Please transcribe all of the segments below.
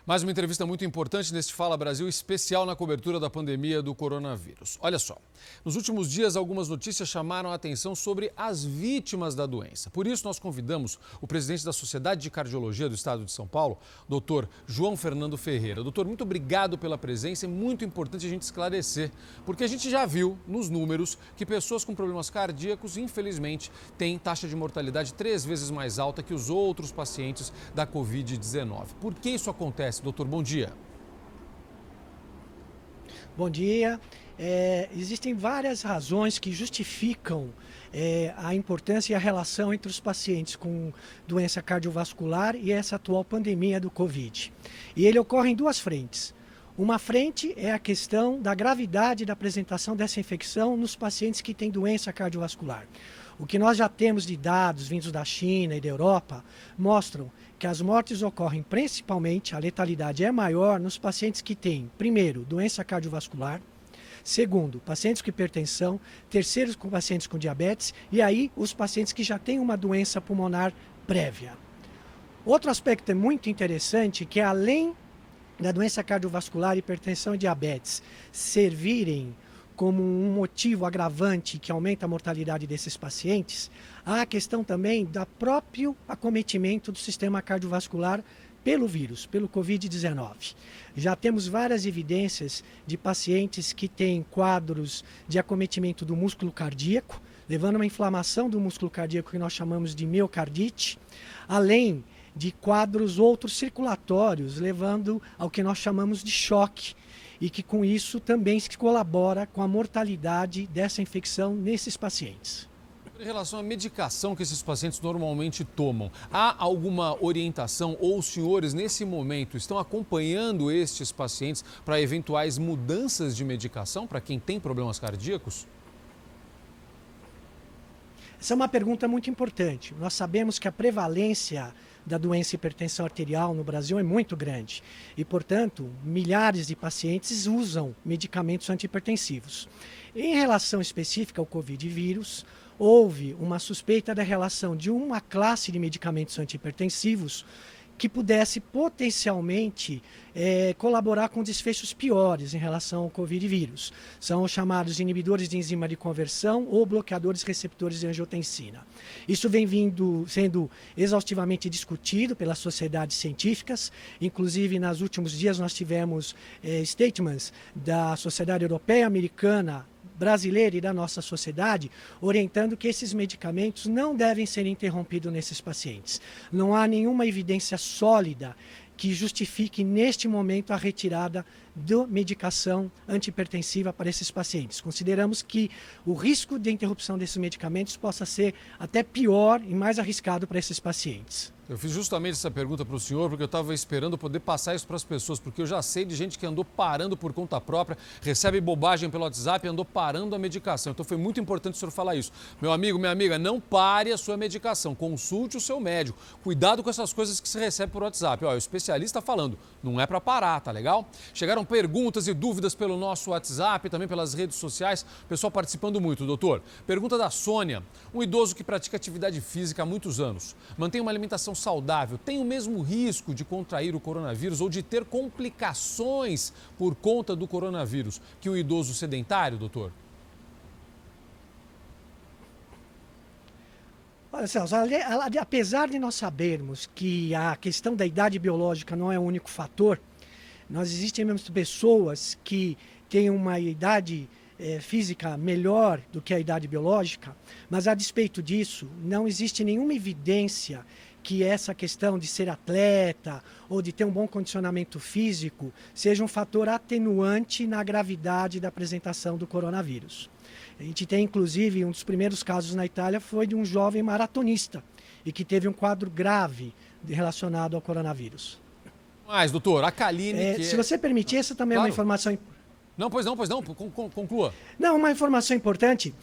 Mais uma entrevista muito importante neste Fala Brasil, especial na cobertura da pandemia do coronavírus. Olha só, nos últimos dias algumas notícias chamaram a atenção sobre as vítimas da doença. Por isso nós convidamos o presidente da Sociedade de Cardiologia do Estado de São Paulo, doutor João Fernando Ferreira. Doutor, muito obrigado pela presença, é muito importante a gente esclarecer, porque a gente já viu nos números que pessoas com problemas cardíacos, infelizmente, têm taxa de mortalidade 3 vezes mais alta que os outros pacientes da Covid-19. Por que isso acontece? Doutor, bom dia. Bom dia. Existem várias razões que justificam a importância e a relação entre os pacientes com doença cardiovascular e essa atual pandemia do Covid. E ele ocorre em duas frentes. Uma frente é a questão da gravidade da apresentação dessa infecção nos pacientes que têm doença cardiovascular. O que nós já temos de dados vindos da China e da Europa mostram que as mortes ocorrem principalmente, a letalidade é maior nos pacientes que têm, primeiro, doença cardiovascular, segundo, pacientes com hipertensão, terceiro, com pacientes com diabetes e aí os pacientes que já têm uma doença pulmonar prévia. Outro aspecto é muito interessante que além da doença cardiovascular, hipertensão e diabetes servirem como um motivo agravante que aumenta a mortalidade desses pacientes, há a questão também do próprio acometimento do sistema cardiovascular pelo vírus, pelo Covid-19. Já temos várias evidências de pacientes que têm quadros de acometimento do músculo cardíaco, levando a uma inflamação do músculo cardíaco que nós chamamos de miocardite, além de quadros outros circulatórios, levando ao que nós chamamos de choque, e que com isso também se colabora com a mortalidade dessa infecção nesses pacientes. Em relação à medicação que esses pacientes normalmente tomam, há alguma orientação ou os senhores nesse momento estão acompanhando estes pacientes para eventuais mudanças de medicação para quem tem problemas cardíacos? Essa é uma pergunta muito importante. Nós sabemos que a prevalência da doença hipertensão arterial no Brasil é muito grande e, portanto, milhares de pacientes usam medicamentos antihipertensivos. Em relação específica ao Covid vírus, houve uma suspeita da relação de uma classe de medicamentos antihipertensivos que pudesse potencialmente colaborar com desfechos piores em relação ao Covid vírus. São os chamados inibidores de enzima de conversão ou bloqueadores receptores de angiotensina. Isso vem sendo exaustivamente discutido pelas sociedades científicas, inclusive nos últimos dias nós tivemos statements da Sociedade Europeia, Americana, brasileira e da nossa sociedade, orientando que esses medicamentos não devem ser interrompidos nesses pacientes. Não há nenhuma evidência sólida que justifique neste momento a retirada da medicação antihipertensiva para esses pacientes. Consideramos que o risco de interrupção desses medicamentos possa ser até pior e mais arriscado para esses pacientes. Eu fiz justamente essa pergunta para o senhor porque eu estava esperando poder passar isso para as pessoas, porque eu já sei de gente que andou parando por conta própria, recebe bobagem pelo WhatsApp e andou parando a medicação. Então foi muito importante o senhor falar isso. Meu amigo, minha amiga, não pare a sua medicação, consulte o seu médico. Cuidado com essas coisas que se recebe por WhatsApp. Ó, o especialista falando, não é para parar, tá legal? Chegaram perguntas e dúvidas pelo nosso WhatsApp, também pelas redes sociais, o pessoal participando muito, doutor. Pergunta da Sônia, um idoso que pratica atividade física há muitos anos, mantém uma alimentação saudável, tem o mesmo risco de contrair o coronavírus ou de ter complicações por conta do coronavírus que o idoso sedentário, doutor? Olha, Celso, apesar de nós sabermos que a questão da idade biológica não é o único fator, existem mesmo pessoas que têm uma idade física melhor do que a idade biológica, mas a despeito disso, não existe nenhuma evidência que essa questão de ser atleta ou de ter um bom condicionamento físico seja um fator atenuante na gravidade da apresentação do coronavírus. A gente tem, inclusive, um dos primeiros casos na Itália foi de um jovem maratonista e que teve um quadro grave relacionado ao coronavírus. Mas, doutor, a Kaline... Se você permitir, essa também claro. É uma informação... Não, pois não, conclua. Não, uma informação importante.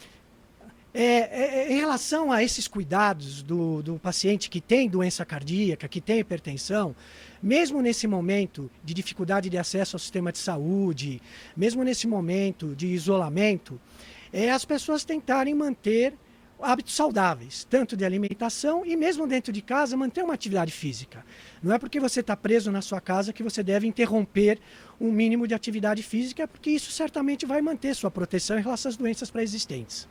Em relação a esses cuidados do paciente que tem doença cardíaca, que tem hipertensão, mesmo nesse momento de dificuldade de acesso ao sistema de saúde, mesmo nesse momento de isolamento, as pessoas tentarem manter hábitos saudáveis, tanto de alimentação e mesmo dentro de casa manter uma atividade física. Não é porque você está preso na sua casa que você deve interromper um mínimo de atividade física, porque isso certamente vai manter sua proteção em relação às doenças pré-existentes.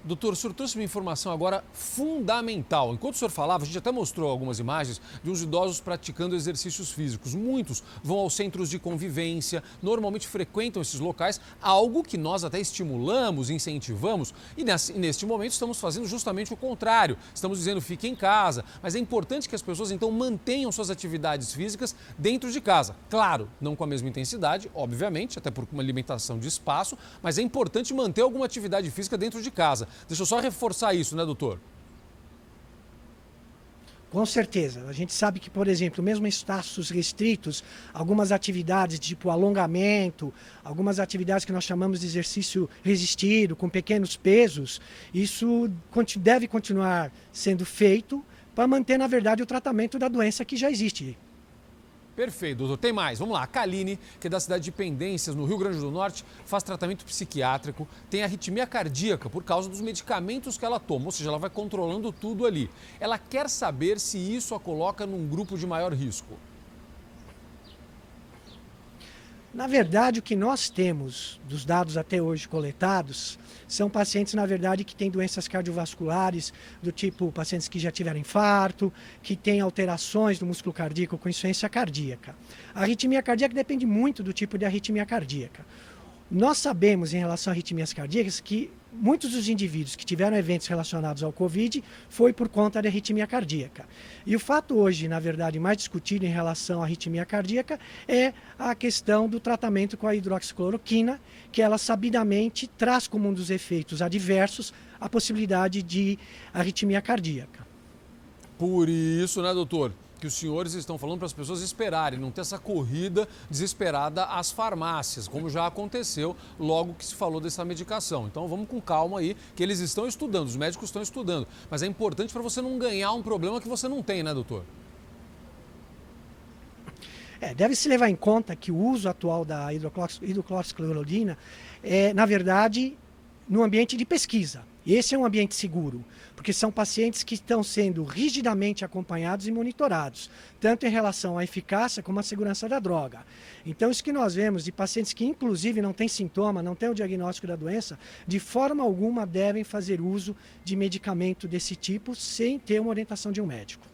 Doutor, o senhor trouxe uma informação agora fundamental. Enquanto o senhor falava, a gente até mostrou algumas imagens de uns idosos praticando exercícios físicos. Muitos vão aos centros de convivência, normalmente frequentam esses locais, algo que nós até estimulamos, incentivamos. E neste momento estamos fazendo justamente o contrário. Estamos dizendo fique em casa, mas é importante que as pessoas então mantenham suas atividades físicas dentro de casa. Claro, não com a mesma intensidade, obviamente, até por uma limitação de espaço, mas é importante manter alguma atividade física dentro de casa. Deixa eu só reforçar isso, né, doutor? Com certeza. A gente sabe que, por exemplo, mesmo em espaços restritos, algumas atividades tipo alongamento, algumas atividades que nós chamamos de exercício resistido, com pequenos pesos, isso deve continuar sendo feito para manter, na verdade, o tratamento da doença que já existe. Perfeito, doutor. Tem mais. Vamos lá. A Kaline, que é da cidade de Pendências, no Rio Grande do Norte, faz tratamento psiquiátrico, tem arritmia cardíaca por causa dos medicamentos que ela toma, ou seja, ela vai controlando tudo ali. Ela quer saber se isso a coloca num grupo de maior risco. Na verdade, o que nós temos dos dados até hoje coletados são pacientes, na verdade, que têm doenças cardiovasculares, do tipo pacientes que já tiveram infarto, que têm alterações do músculo cardíaco com insuficiência cardíaca. A arritmia cardíaca depende muito do tipo de arritmia cardíaca. Nós sabemos, em relação a arritmias cardíacas, que muitos dos indivíduos que tiveram eventos relacionados ao Covid foi por conta da arritmia cardíaca. E o fato hoje, na verdade, mais discutido em relação à arritmia cardíaca é a questão do tratamento com a hidroxicloroquina, que ela sabidamente traz como um dos efeitos adversos a possibilidade de arritmia cardíaca. Por isso, né, doutor, que os senhores estão falando para as pessoas esperarem, não ter essa corrida desesperada às farmácias, como já aconteceu logo que se falou dessa medicação. Então vamos com calma aí, que eles estão estudando, os médicos estão estudando. Mas é importante para você não ganhar um problema que você não tem, né, doutor? Deve-se levar em conta que o uso atual da hidroxicloroquina é, na verdade, no ambiente de pesquisa. Esse é um ambiente seguro, porque são pacientes que estão sendo rigidamente acompanhados e monitorados, tanto em relação à eficácia como à segurança da droga. Então, isso que nós vemos de pacientes que, inclusive, não têm sintoma, não têm o diagnóstico da doença, de forma alguma devem fazer uso de medicamento desse tipo sem ter uma orientação de um médico.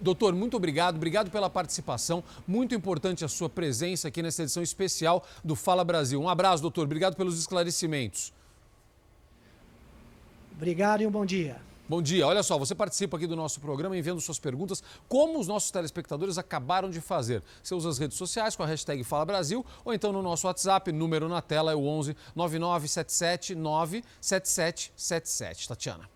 Doutor, muito obrigado pela participação. Muito importante a sua presença aqui nessa edição especial do Fala Brasil. Um abraço, doutor. Obrigado pelos esclarecimentos. Obrigado e um bom dia. Bom dia. Olha só, você participa aqui do nosso programa enviando suas perguntas, como os nossos telespectadores acabaram de fazer. Você usa as redes sociais com a hashtag Fala Brasil ou então no nosso WhatsApp, número na tela é o 11 9977 97777. Tatiana.